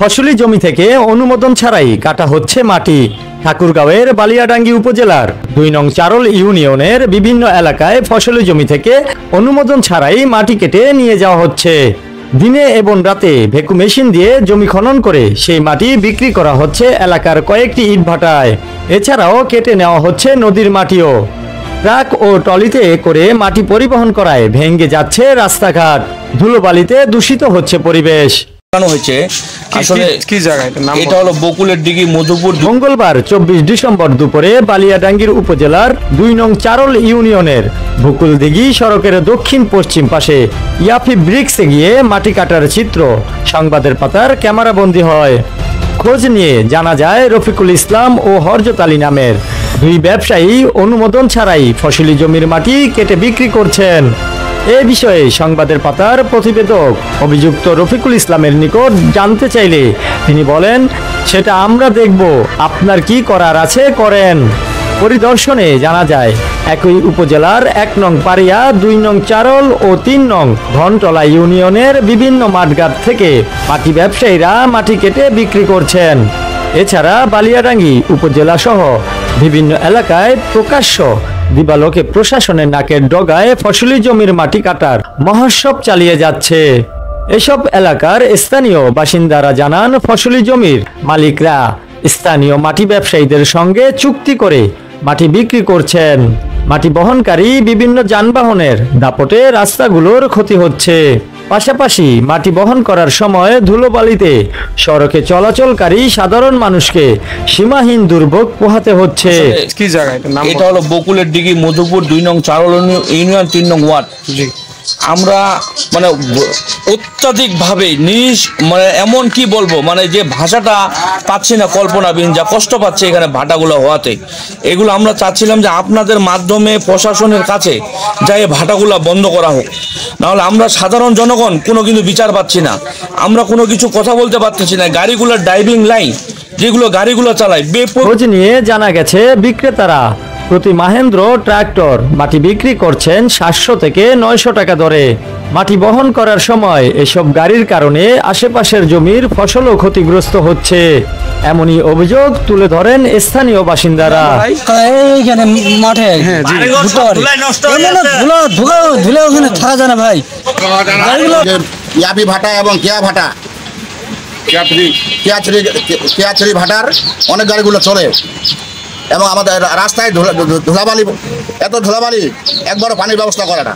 ফসলি জমি থেকে অনুমোদন ছাড়াই কাটা হচ্ছে মাটি। ঠাকুরগাঁওয়ের বালিয়াডাঙ্গি উপজেলার ২ নং চারল ইউনিয়নের বিভিন্ন এলাকায় ফসলি জমি থেকে অনুমোদন ছাড়াই মাটি কেটে নিয়ে যাওয়া হচ্ছে। দিনে এবং রাতে ভেকু মেশিন দিয়ে জমি খনন করে সেই মাটি বিক্রি করা হচ্ছে এলাকার কয়েকটি ইটভাটায়। এছাড়াও কেটে নেওয়া হচ্ছে নদীর মাটিও। ট্রাক ও ট্রলিতে করে মাটি পরিবহন করায় ভেঙে যাচ্ছে রাস্তাঘাট, ধুলোবালিতে দূষিত হচ্ছে পরিবেশ। মঙ্গলবার ২৪ ডিসেম্বর দুপুরে বালিয়াডাঙ্গির উপজেলার ২ নং চারল ইউনিয়নের বকুলদিঘি সড়কের দক্ষিণ পশ্চিম পাশে ইয়াফি ব্রিক্সে গিয়ে মাটি কাটার চিত্র সংবাদের পাতার ক্যামেরাবন্দী হয়। খোঁজ নিয়ে জানা যায় রফিকুল ইসলাম ও হরজত আলী নামের ২ ব্যবসায়ী অনুমোদন ছাড়াই ফসলি জমির মাটি কেটে বিক্রি করছেন। এ বিষয়ে সংবাদের পাতার প্রতিবেদক অভিযুক্ত রফিকুল ইসলামের নিকট জানতে চাইলে তিনি বলেন, সেটা আমরা দেখব, আপনার কি করার আছে করেন। পরিদর্শনে জানা যায় একই উপজেলার ১ নং পারিয়া, ২ নং চারল ও ৩ নং ঘনটলা ইউনিয়নের বিভিন্ন মাঠঘাট থেকে মাটি ব্যবসায়ীরা মাটি কেটে বিক্রি করছেন। এছাড়া বালিয়াডাঙ্গি উপজেলা সহ বিভিন্ন এলাকায় প্রকাশ্য দিবালোকে প্রশাসনের নাকের ডগায় ফসলি জমির মাটি কাটার মহোৎসব চালিয়ে যাচ্ছে। এসব এলাকার স্থানীয় বাসিন্দারা জানান, ফসলি জমির মালিকরা স্থানীয় মাটি ব্যবসায়ীদের সঙ্গে চুক্তি করে মাটি বিক্রি করছেন। মাটি বহনকারী বিভিন্ন যানবাহনের দাপটে রাস্তাগুলোর ক্ষতি হচ্ছে। পাশাপাশি মাটি বহন করার সময় ধুলোবালিতে সড়কে চলাচলকারী সাধারণ মানুষকে সীমাহীন দুর্ভোগ পোহাতে হচ্ছে। কি জায়গা এটা হলো বকুলের দিঘি, মধুপুর ২ নং চারল ইউনিয়ন ৩ নং ওয়ার্ড। আমরা মানে অত্যাধিকভাবে মানে এমন কি বলবো, মানে যে ভাষাটা পাচ্ছি না কল্পনাবিহীন, যা কষ্ট পাচ্ছে এখানে ভাটাগুলো হওয়াতে। এগুলো আমরা চাচ্ছিলাম যে আপনাদের মাধ্যমে প্রশাসনের কাছে যা এই ভাটাগুলো বন্ধ করা হোক, নাহলে আমরা সাধারণ জনগণ কোনো কিন্তু বিচার পাচ্ছি না, আমরা কোনো কিছু কথা বলতে পারতেছি না। গাড়িগুলোর ড্রাইভিং লাইন যেগুলো গাড়িগুলো চালায় খোঁজ নিয়ে জানা গেছে বিক্রেতারা প্রতি মাহেন্দ্র ট্রাক্টর মাটি বিক্রি করছেন ৭০০ থেকে ৯০০ টাকা দরে। মাটি বহন করার সময় এসব গাড়ির কারণে আশেপাশের জমির ফসলও ক্ষতিগ্রস্ত হচ্ছে, এমনই অভিযোগ তুলে ধরেন স্থানীয় বাসিন্দারা। মাঠে ইয়াপি ভাটা এবং কেয়া ভাটা, কেয়াছড়ি ভাটার অনেক গাড়িগুলো চলে এবং আমাদের রাস্তায় ধুলাবালি, এত ধুলাবালি একবারও পানির ব্যবস্থা করে না।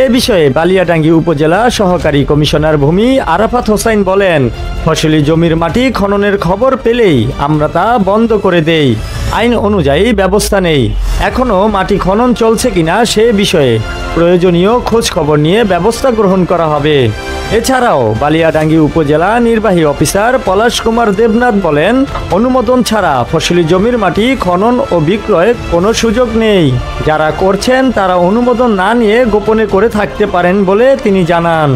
এ বিষয়ে বালিয়াডাঙ্গি উপজেলা সহকারী কমিশনার ভূমি আরাফাত হোসাইন বলেন, ফসলি জমির মাটি খননের খবর পেলেই আমরা তা বন্ধ করে দেই, আইন অনুযায়ী ব্যবস্থা নেই। এখনো মাটি খনন চলছে কিনা সে বিষয়ে প্রয়োজনীয় খোঁজ খবর নিয়ে ব্যবস্থা গ্রহণ করা হবে। এছাড়াও বালিয়াডাঙ্গি উপজেলা নির্বাহী অফিসার পলাশ কুমার দেবনাথ বলেন, অনুমোদন ছাড়া ফসলি জমির মাটি খনন ও বিক্রয়ের কোনো সুযোগ নেই। যারা করছেন তারা অনুমোদন না নিয়ে গোপনে করে থাকতে পারেন বলে তিনি জানান।